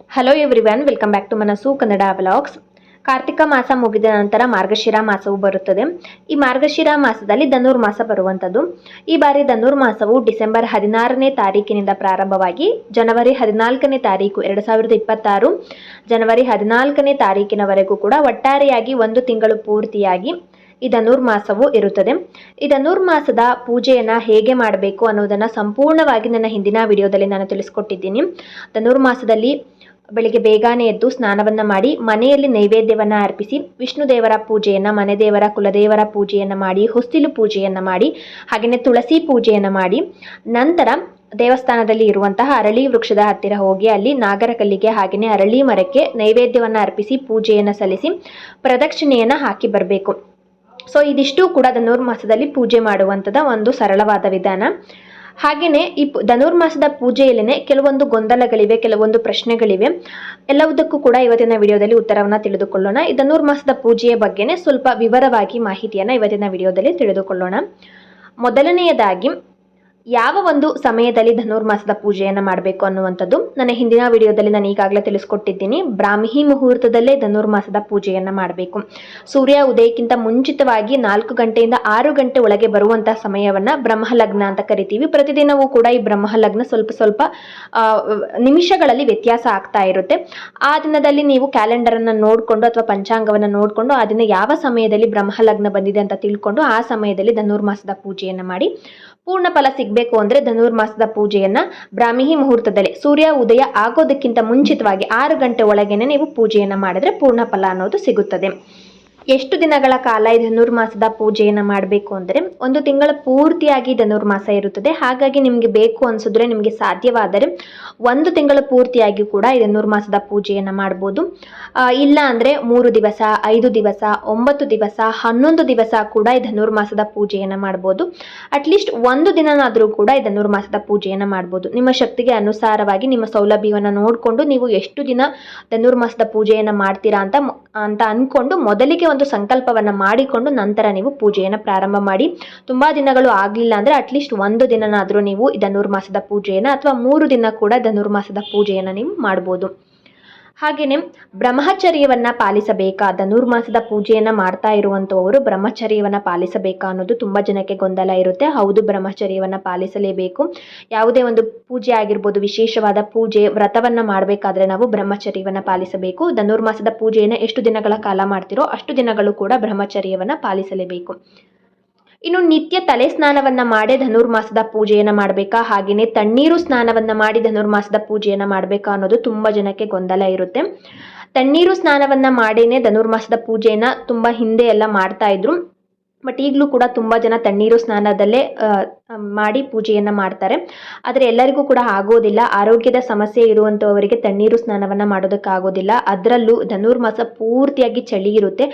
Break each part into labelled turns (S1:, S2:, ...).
S1: Hello everyone, welcome back to Manassu Kannada vlogs. Kartika ಮಾಸ ಮುಗಿದ ನಂತರ ಮಾರ್ಗಶಿರ ಮಾಸವು ಬರುತ್ತದೆ. ಈ ಮಾರ್ಗಶಿರ ಮಾಸದಲ್ಲಿ ಧನುರ್ಮಾಸ ಬರುವಂಥದ್ದು. ಈ ಬಾರಿ ಧನುರ್ಮಾಸವು ಡಿಸೆಂಬರ್ 16ನೇ ತಾರೀಕಿನಿಂದ ಪ್ರಾರಂಭವಾಗಿ ಜನವರಿ 14ನೇ ತಾರೀಕು 2026 ಜನವರಿ 14ನೇ ತಾರೀಕಿನವರೆಗೂ ಕೂಡ ಒಟ್ಟಾರೆಯಾಗಿ 1 ತಿಂಗಳು ಪೂರ್ತಿಯಾಗಿ ಈ ಧನುರ್ಮಾಸವು ಇರುತ್ತದೆ. ಈ ಧನುರ್ಮಾಸದ ಪೂಜೆಯನ್ನು ಹೇಗೆ ಮಾಡಬೇಕು ಅನ್ನೋದನ್ನು ಸಂಪೂರ್ಣವಾಗಿ ನನ್ನ ಹಿಂದಿನ ವಿಡಿಯೋದಲ್ಲಿ ನಾನು ತಿಳಿಸ್ಕೊಟ್ಟಿದ್ದೀನಿ. ಧನುರ್ಮಾಸದಲ್ಲಿ ಬೆಳಿಗ್ಗೆ ಬೇಗನೆ ಎದ್ದು ಸ್ನಾನವನ್ನು ಮಾಡಿ ಮನೆಯಲ್ಲಿ ನೈವೇದ್ಯವನ್ನು ಅರ್ಪಿಸಿ ವಿಷ್ಣು ದೇವರ ಪೂಜೆಯನ್ನು, ಮನೆ ದೇವರ ಕುಲದೇವರ ಪೂಜೆಯನ್ನು ಮಾಡಿ, ಹೊಸ್ತಿಲು ಪೂಜೆಯನ್ನು ಮಾಡಿ, ಹಾಗೆಯೇ ತುಳಸಿ ಪೂಜೆಯನ್ನು ಮಾಡಿ, ನಂತರ ದೇವಸ್ಥಾನದಲ್ಲಿ ಇರುವಂತಹ ಅರಳಿ ವೃಕ್ಷದ ಹತ್ತಿರ ಹೋಗಿ ಅಲ್ಲಿ ನಾಗರಕಲ್ಲಿಗೆ ಹಾಗೆಯೇ ಅರಳಿ ಮರಕ್ಕೆ ನೈವೇದ್ಯವನ್ನು ಅರ್ಪಿಸಿ ಪೂಜೆಯನ್ನು ಸಲ್ಲಿಸಿ ಪ್ರದಕ್ಷಿಣೆಯನ್ನು ಹಾಕಿ ಬರಬೇಕು. ಸೊ ಇದಿಷ್ಟು ಕೂಡ ಧನುರ್ಮಾಸದಲ್ಲಿ ಪೂಜೆ ಮಾಡುವಂಥದ್ದು ಒಂದು ಸರಳವಾದ ವಿಧಾನ. ಹಾಗೆಯೇ ಈ ಧನುರ್ಮಾಸದ ಪೂಜೆಯಲ್ಲೇ ಕೆಲವೊಂದು ಗೊಂದಲಗಳಿವೆ, ಕೆಲವೊಂದು ಪ್ರಶ್ನೆಗಳಿವೆ. ಎಲ್ಲವುದಕ್ಕೂ ಕೂಡ ಇವತ್ತಿನ ವಿಡಿಯೋದಲ್ಲಿ ಉತ್ತರವನ್ನು ತಿಳಿದುಕೊಳ್ಳೋಣ. ಈ ಧನುರ್ಮಾಸದ ಪೂಜೆಯ ಬಗ್ಗೆನೇ ಸ್ವಲ್ಪ ವಿವರವಾಗಿ ಮಾಹಿತಿಯನ್ನು ಇವತ್ತಿನ ವಿಡಿಯೋದಲ್ಲಿ ತಿಳಿದುಕೊಳ್ಳೋಣ. ಮೊದಲನೆಯದಾಗಿ ಯಾವ ಒಂದು ಸಮಯದಲ್ಲಿ ಧನುರ್ಮಾಸದ ಪೂಜೆಯನ್ನು ಮಾಡಬೇಕು ಅನ್ನುವಂಥದ್ದು ನನ್ನ ಹಿಂದಿನ ವಿಡಿಯೋದಲ್ಲಿ ನಾನು ಈಗಾಗಲೇ ತಿಳಿಸ್ಕೊಟ್ಟಿದ್ದೀನಿ. ಬ್ರಾಹ್ಮಿ ಮುಹೂರ್ತದಲ್ಲೇ ಧನುರ್ಮಾಸದ ಪೂಜೆಯನ್ನು ಮಾಡಬೇಕು. ಸೂರ್ಯ ಉದಯಕ್ಕಿಂತ ಮುಂಚಿತವಾಗಿ 4 ಗಂಟೆಯಿಂದ 6 ಗಂಟೆ ಒಳಗೆ ಬರುವಂತಹ ಸಮಯವನ್ನು ಬ್ರಹ್ಮಲಗ್ನ ಅಂತ ಕರಿತೀವಿ. ಪ್ರತಿದಿನವೂ ಕೂಡ ಈ ಬ್ರಹ್ಮಲಗ್ನ ಸ್ವಲ್ಪ ನಿಮಿಷಗಳಲ್ಲಿ ವ್ಯತ್ಯಾಸ ಆಗ್ತಾ ಇರುತ್ತೆ. ಆ ದಿನದಲ್ಲಿ ನೀವು ಕ್ಯಾಲೆಂಡರನ್ನು ನೋಡಿಕೊಂಡು ಅಥವಾ ಪಂಚಾಂಗವನ್ನು ನೋಡಿಕೊಂಡು ಆ ದಿನ ಯಾವ ಸಮಯದಲ್ಲಿ ಬ್ರಹ್ಮಲಗ್ನ ಬಂದಿದೆ ಅಂತ ತಿಳ್ಕೊಂಡು ಆ ಸಮಯದಲ್ಲಿ ಧನುರ್ಮಾಸದ ಪೂಜೆಯನ್ನು ಮಾಡಿ ಪೂರ್ಣ ಫಲ ಸಿಗಬೇಕು ಅಂದರೆ ಧನುರ್ಮಾಸದ ಪೂಜೆಯನ್ನು ಬ್ರಾಹ್ಮಿ ಮುಹೂರ್ತದಲ್ಲಿ ಸೂರ್ಯ ಉದಯ ಆಗೋದಕ್ಕಿಂತ ಮುಂಚಿತವಾಗಿ 6 ಗಂಟೆ ಒಳಗೇನೆ ನೀವು ಪೂಜೆಯನ್ನು ಮಾಡಿದ್ರೆ ಪೂರ್ಣ ಫಲ ಅನ್ನೋದು ಸಿಗುತ್ತದೆ. ಎಷ್ಟು ದಿನಗಳ ಕಾಲ ಈ ಧನುರ್ಮಾಸದ ಪೂಜೆಯನ್ನು ಮಾಡಬೇಕು ಅಂದರೆ 1 ತಿಂಗಳ ಪೂರ್ತಿಯಾಗಿ ಧನುರ್ಮಾಸ ಇರುತ್ತದೆ. ಹಾಗಾಗಿ ನಿಮಗೆ ಬೇಕು ಅನಿಸಿದ್ರೆ ನಿಮಗೆ ಸಾಧ್ಯವಾದರೆ 1 ತಿಂಗಳ ಪೂರ್ತಿಯಾಗಿ ಕೂಡ ಈ ಧನುರ್ಮಾಸದ ಪೂಜೆಯನ್ನು ಮಾಡ್ಬೋದು. ಇಲ್ಲ ಅಂದರೆ 3 ದಿವಸ, 5 ದಿವಸ, 9 ದಿವಸ, 11 ದಿವಸ ಕೂಡ ಈ ಧನುರ್ಮಾಸದ ಪೂಜೆಯನ್ನು ಮಾಡ್ಬೋದು. ಅಟ್ಲೀಸ್ಟ್ 1 ದಿನನಾದರೂ ಕೂಡ ಈ ಧನುರ್ಮಾಸದ ಪೂಜೆಯನ್ನು ಮಾಡ್ಬೋದು. ನಿಮ್ಮ ಶಕ್ತಿಗೆ ಅನುಸಾರವಾಗಿ ನಿಮ್ಮ ಸೌಲಭ್ಯವನ್ನು ನೋಡಿಕೊಂಡು ನೀವು ಎಷ್ಟು ದಿನ ಧನುರ್ಮಾಸದ ಪೂಜೆಯನ್ನು ಮಾಡ್ತೀರಾ ಅಂತ ಅಂದ್ಕೊಂಡು ಮೊದಲಿಗೆ ಒಂದು ಸಂಕಲ್ಪವನ್ನು ಮಾಡಿಕೊಂಡು ನಂತರ ನೀವು ಪೂಜೆಯನ್ನು ಪ್ರಾರಂಭ ಮಾಡಿ. ತುಂಬಾ ದಿನಗಳು ಆಗಲಿಲ್ಲ ಅಂದರೆ ಅಟ್ಲೀಸ್ಟ್ 1 ದಿನನಾದರೂ ನೀವು ಈ ಧನುರ್ಮಾಸದ ಪೂಜೆಯನ್ನು ಅಥವಾ 3 ದಿನ ಕೂಡ ಧನುರ್ಮಾಸದ ಪೂಜೆಯನ್ನು ನೀವು ಮಾಡ್ಬೋದು. ಹಾಗೆಯೇ ಬ್ರಹ್ಮಚರ್ಯವನ್ನು ಪಾಲಿಸಬೇಕಾ, ಧನುರ್ಮಾಸದ ಪೂಜೆಯನ್ನು ಮಾಡ್ತಾ ಇರುವಂಥವರು ಬ್ರಹ್ಮಚರ್ಯವನ್ನು ಪಾಲಿಸಬೇಕಾ ಅನ್ನೋದು ತುಂಬ ಜನಕ್ಕೆ ಗೊಂದಲ ಇರುತ್ತೆ. ಹೌದು, ಬ್ರಹ್ಮಚರ್ಯವನ್ನು ಪಾಲಿಸಲೇಬೇಕು. ಯಾವುದೇ ಒಂದು ಪೂಜೆ ಆಗಿರ್ಬೋದು, ವಿಶೇಷವಾದ ಪೂಜೆ ವ್ರತವನ್ನು ಮಾಡಬೇಕಾದ್ರೆ ನಾವು ಬ್ರಹ್ಮಚರ್ಯವನ್ನು ಪಾಲಿಸಬೇಕು. ಧನುರ್ಮಾಸದ ಪೂಜೆಯನ್ನು ಎಷ್ಟು ದಿನಗಳ ಕಾಲ ಮಾಡ್ತಿರೋ ಅಷ್ಟು ದಿನಗಳು ಕೂಡ ಬ್ರಹ್ಮಚರ್ಯವನ್ನು ಪಾಲಿಸಲೇಬೇಕು. ಇನ್ನು ನಿತ್ಯ ತಲೆ ಸ್ನಾನವನ್ನು ಮಾಡಿ ಧನುರ್ಮಾಸದ ಪೂಜೆಯನ್ನು ಮಾಡಬೇಕಾ, ಹಾಗೆಯೇ ತಣ್ಣೀರು ಸ್ನಾನವನ್ನು ಮಾಡಿ ಧನುರ್ಮಾಸದ ಪೂಜೆಯನ್ನು ಮಾಡಬೇಕಾ ಅನ್ನೋದು ತುಂಬ ಜನಕ್ಕೆ ಗೊಂದಲ ಇರುತ್ತೆ. ತಣ್ಣೀರು ಸ್ನಾನವನ್ನು ಮಾಡೇನೆ ಧನುರ್ಮಾಸದ ಪೂಜೆಯನ್ನು ತುಂಬ ಹಿಂದೆ ಎಲ್ಲ ಮಾಡ್ತಾ ಇದ್ರು. ಬಟ್ ಈಗಲೂ ಕೂಡ ತುಂಬ ಜನ ತಣ್ಣೀರು ಸ್ನಾನದಲ್ಲೇ ಮಾಡಿ ಪೂಜೆಯನ್ನು ಮಾಡ್ತಾರೆ. ಆದರೆ ಎಲ್ಲರಿಗೂ ಕೂಡ ಆಗೋದಿಲ್ಲ. ಆರೋಗ್ಯದ ಸಮಸ್ಯೆ ಇರುವಂಥವರಿಗೆ ತಣ್ಣೀರು ಸ್ನಾನವನ್ನು ಮಾಡೋದಕ್ಕಾಗೋದಿಲ್ಲ. ಅದರಲ್ಲೂ ಧನುರ್ಮಾಸ ಪೂರ್ತಿಯಾಗಿ ಚಳಿ ಇರುತ್ತೆ.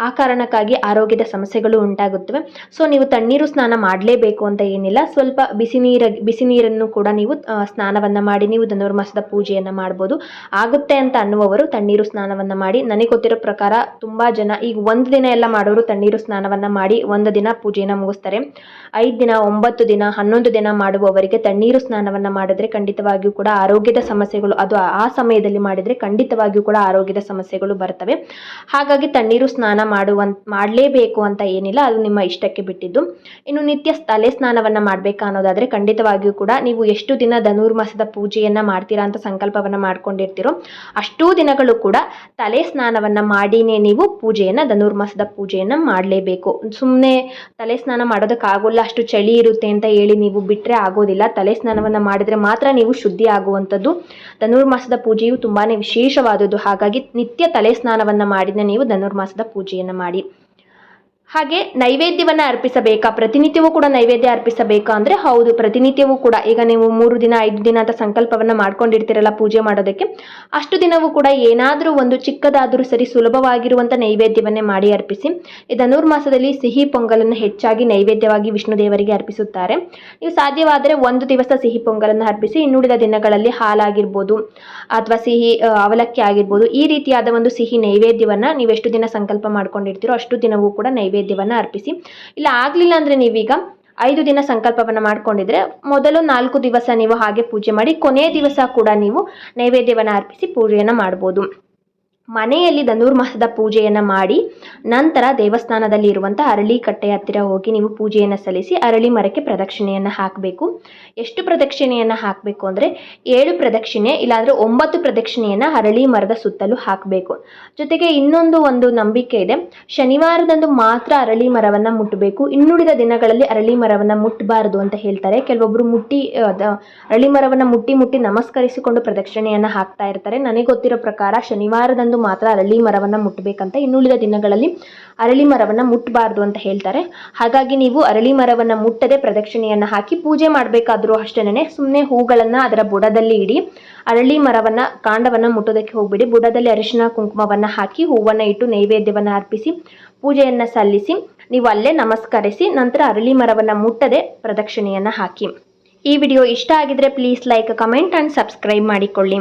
S1: ಆ ಕಾರಣಕ್ಕಾಗಿ ಆರೋಗ್ಯದ ಸಮಸ್ಯೆಗಳು ಉಂಟಾಗುತ್ತವೆ. ಸೊ ನೀವು ತಣ್ಣೀರು ಸ್ನಾನ ಮಾಡಲೇಬೇಕು ಅಂತ ಏನಿಲ್ಲ. ಸ್ವಲ್ಪ ಬಿಸಿ ನೀರನ್ನು ಕೂಡ ನೀವು ಸ್ನಾನವನ್ನು ಮಾಡಿ ನೀವು ಧನುರ್ಮಾಸದ ಪೂಜೆಯನ್ನು ಮಾಡ್ಬೋದು. ಆಗುತ್ತೆ ಅಂತ ಅನ್ನುವವರು ತಣ್ಣೀರು ಸ್ನಾನವನ್ನು ಮಾಡಿ. ನನಗೆ ಗೊತ್ತಿರೋ ಪ್ರಕಾರ ತುಂಬ ಜನ ಈಗ 1 ದಿನ ಎಲ್ಲ ಮಾಡೋರು ತಣ್ಣೀರು ಸ್ನಾನವನ್ನು ಮಾಡಿ 1 ದಿನ ಪೂಜೆಯನ್ನು ಮುಗಿಸ್ತಾರೆ. 5 ದಿನ, 9 ದಿನ, 11 ದಿನ ಮಾಡುವವರಿಗೆ ತಣ್ಣೀರು ಸ್ನಾನವನ್ನು ಮಾಡಿದ್ರೆ ಖಂಡಿತವಾಗಿಯೂ ಕೂಡ ಆರೋಗ್ಯದ ಸಮಸ್ಯೆಗಳು, ಅದು ಆ ಸಮಯದಲ್ಲಿ ಮಾಡಿದರೆ ಖಂಡಿತವಾಗಿಯೂ ಕೂಡ ಆರೋಗ್ಯದ ಸಮಸ್ಯೆಗಳು ಬರ್ತವೆ. ಹಾಗಾಗಿ ತಣ್ಣೀರು ಸ್ನಾನ ಮಾಡಲೇಬೇಕು ಅಂತ ಏನಿಲ್ಲ, ಅದು ನಿಮ್ಮ ಇಷ್ಟಕ್ಕೆ ಬಿಟ್ಟಿದ್ದು. ಇನ್ನು ನಿತ್ಯ ತಲೆ ಸ್ನಾನವನ್ನು ಮಾಡಬೇಕಾ ಅನ್ನೋದಾದರೆ ಖಂಡಿತವಾಗಿಯೂ ಕೂಡ ನೀವು ಎಷ್ಟು ದಿನ ಧನುರ್ಮಾಸದ ಪೂಜೆಯನ್ನು ಮಾಡ್ತೀರಾ ಅಂತ ಸಂಕಲ್ಪವನ್ನು ಮಾಡ್ಕೊಂಡಿರ್ತೀರೋ ಅಷ್ಟೂ ದಿನಗಳು ಕೂಡ ತಲೆ ಸ್ನಾನವನ್ನು ಮಾಡಿನೇ ನೀವು ಧನುರ್ಮಾಸದ ಪೂಜೆಯನ್ನು ಮಾಡಲೇಬೇಕು. ಸುಮ್ಮನೆ ತಲೆ ಸ್ನಾನ ಮಾಡೋದಕ್ಕಾಗೋಲ್ಲ, ಅಷ್ಟು ಚಳಿ ಇರುತ್ತೆ ಅಂತ ಹೇಳಿ ನೀವು ಬಿಟ್ಟರೆ ಆಗೋದಿಲ್ಲ. ತಲೆ ಸ್ನಾನವನ್ನು ಮಾಡಿದರೆ ಮಾತ್ರ ನೀವು ಶುದ್ಧಿ ಆಗುವಂಥದ್ದು. ಧನುರ್ಮಾಸದ ಪೂಜೆಯು ತುಂಬಾ ವಿಶೇಷವಾದದ್ದು. ಹಾಗಾಗಿ ನಿತ್ಯ ತಲೆ ಸ್ನಾನವನ್ನು ಮಾಡಿದ ನೀವು ಧನುರ್ಮಾಸದ ಪೂಜೆಯನ್ನು ಮಾಡಿ. ಹಾಗೆ ನೈವೇದ್ಯವನ್ನು ಅರ್ಪಿಸಬೇಕಾ, ಪ್ರತಿನಿತ್ಯವೂ ಕೂಡ ನೈವೇದ್ಯ ಅರ್ಪಿಸಬೇಕಾ ಅಂದರೆ ಹೌದು, ಪ್ರತಿನಿತ್ಯವೂ ಕೂಡ. ಈಗ ನೀವು 3 ದಿನ 5 ದಿನ ಅಂತ ಸಂಕಲ್ಪವನ್ನು ಮಾಡ್ಕೊಂಡಿರ್ತೀರಲ್ಲ ಪೂಜೆ ಮಾಡೋದಕ್ಕೆ, ಅಷ್ಟು ದಿನವೂ ಕೂಡ ಏನಾದರೂ ಒಂದು ಚಿಕ್ಕದಾದರೂ ಸರಿ ಸುಲಭವಾಗಿರುವಂಥ ನೈವೇದ್ಯವನ್ನೇ ಮಾಡಿ ಅರ್ಪಿಸಿ. ಈ ಧನುರ್ಮಾಸದಲ್ಲಿ ಸಿಹಿ ಪೊಂಗಲನ್ನು ಹೆಚ್ಚಾಗಿ ನೈವೇದ್ಯವಾಗಿ ವಿಷ್ಣು ದೇವರಿಗೆ ಅರ್ಪಿಸುತ್ತಾರೆ. ನೀವು ಸಾಧ್ಯವಾದರೆ 1 ದಿವಸ ಸಿಹಿ ಪೊಂಗಲನ್ನು ಅರ್ಪಿಸಿ, ಇನ್ನುಳಿದ ದಿನಗಳಲ್ಲಿ ಹಾಲಾಗಿರ್ಬೋದು ಅಥವಾ ಸಿಹಿ ಅವಲಕ್ಕಿ ಆಗಿರ್ಬೋದು, ಈ ರೀತಿಯಾದ ಒಂದು ಸಿಹಿ ನೈವೇದ್ಯವನ್ನು ನೀವು ಎಷ್ಟು ದಿನ ಸಂಕಲ್ಪ ಮಾಡ್ಕೊಂಡಿರ್ತೀರೋ ಅಷ್ಟು ದಿನವೂ ಕೂಡ ನೈವೇದ್ಯವನ್ನು ಅರ್ಪಿಸಿ. ಇಲ್ಲ ಆಗಲಿಲ್ಲ ಅಂದರೆ ನೀವೀಗ 5 ದಿನ ಸಂಕಲ್ಪವನ್ನು ಮಾಡ್ಕೊಂಡಿದ್ರೆ ಮೊದಲು 4 ದಿವಸ ನೀವು ಹಾಗೆ ಪೂಜೆ ಮಾಡಿ, ಕೊನೆಯ ದಿವಸ ಕೂಡ ನೀವು ನೈವೇದ್ಯವನ್ನು ಅರ್ಪಿಸಿ ಪೂಜೆಯನ್ನು ಮಾಡ್ಬೋದು. ಮನೆಯಲ್ಲಿ ಧನುರ್ಮಾಸದ ಪೂಜೆಯನ್ನು ಮಾಡಿ ನಂತರ ದೇವಸ್ಥಾನದಲ್ಲಿ ಇರುವಂಥ ಅರಳಿ ಕಟ್ಟೆ ಹತ್ತಿರ ಹೋಗಿ ನೀವು ಪೂಜೆಯನ್ನು ಸಲ್ಲಿಸಿ ಅರಳಿ ಮರಕ್ಕೆ ಪ್ರದಕ್ಷಿಣೆಯನ್ನು ಹಾಕಬೇಕು. ಎಷ್ಟು ಪ್ರದಕ್ಷಿಣೆಯನ್ನು ಹಾಕಬೇಕು ಅಂದರೆ 7 ಪ್ರದಕ್ಷಿಣೆ ಇಲ್ಲಾಂದರೆ 9 ಪ್ರದಕ್ಷಿಣೆಯನ್ನು ಅರಳಿ ಮರದ ಸುತ್ತಲೂ ಹಾಕಬೇಕು. ಜೊತೆಗೆ ಒಂದು ನಂಬಿಕೆ ಇದೆ, ಶನಿವಾರದಂದು ಮಾತ್ರ ಅರಳಿ ಮರವನ್ನು ಮುಟ್ಟಬೇಕು, ಇನ್ನುಳಿದ ದಿನಗಳಲ್ಲಿ ಅರಳಿ ಮರವನ್ನು ಮುಟ್ಟಬಾರದು ಅಂತ ಹೇಳ್ತಾರೆ. ಕೆಲವೊಬ್ಬರು ಅರಳಿ ಮರವನ್ನು ಮುಟ್ಟಿ ನಮಸ್ಕರಿಸಿಕೊಂಡು ಪ್ರದಕ್ಷಿಣೆಯನ್ನು ಹಾಕ್ತಾ ಇರ್ತಾರೆ. ನನಗೆ ಗೊತ್ತಿರೋ ಪ್ರಕಾರ ಶನಿವಾರದಂದು ಮಾತ್ರ ಅರಳಿ ಮರವನ್ನು ಮುಟ್ಟಬೇಕಂತ, ಇನ್ನುಳಿದ ದಿನಗಳಲ್ಲಿ ಅರಳಿ ಮರವನ್ನು ಮುಟ್ಟಬಾರ್ದು ಅಂತ ಹೇಳ್ತಾರೆ. ಹಾಗಾಗಿ ನೀವು ಅರಳಿ ಮರವನ್ನು ಮುಟ್ಟದೆ ಪ್ರದಕ್ಷಿಣೆಯನ್ನು ಹಾಕಿ ಪೂಜೆ ಮಾಡಬೇಕಾದ್ರೂ ಅಷ್ಟೇನೆ ಸುಮ್ಮನೆ ಹೂಗಳನ್ನು ಅದರ ಬುಡದಲ್ಲಿ ಇಡಿ. ಅರಳಿ ಮರವನ್ನು ಕಾಂಡವನ್ನು ಮುಟ್ಟೋದಕ್ಕೆ ಹೋಗ್ಬಿಡಿ. ಬುಡದಲ್ಲಿ ಅರಿಶಿನ ಕುಂಕುಮವನ್ನು ಹಾಕಿ ಹೂವನ್ನು ಇಟ್ಟು ನೈವೇದ್ಯವನ್ನು ಅರ್ಪಿಸಿ ಪೂಜೆಯನ್ನು ಸಲ್ಲಿಸಿ ನೀವು ಅಲ್ಲೇ ನಮಸ್ಕರಿಸಿ ನಂತರ ಅರಳಿ ಮರವನ್ನು ಮುಟ್ಟದೆ ಪ್ರದಕ್ಷಿಣೆಯನ್ನು ಹಾಕಿ. ಈ ವಿಡಿಯೋ ಇಷ್ಟ ಆಗಿದ್ರೆ please like, comment and subscribe ಮಾಡಿಕೊಳ್ಳಿ.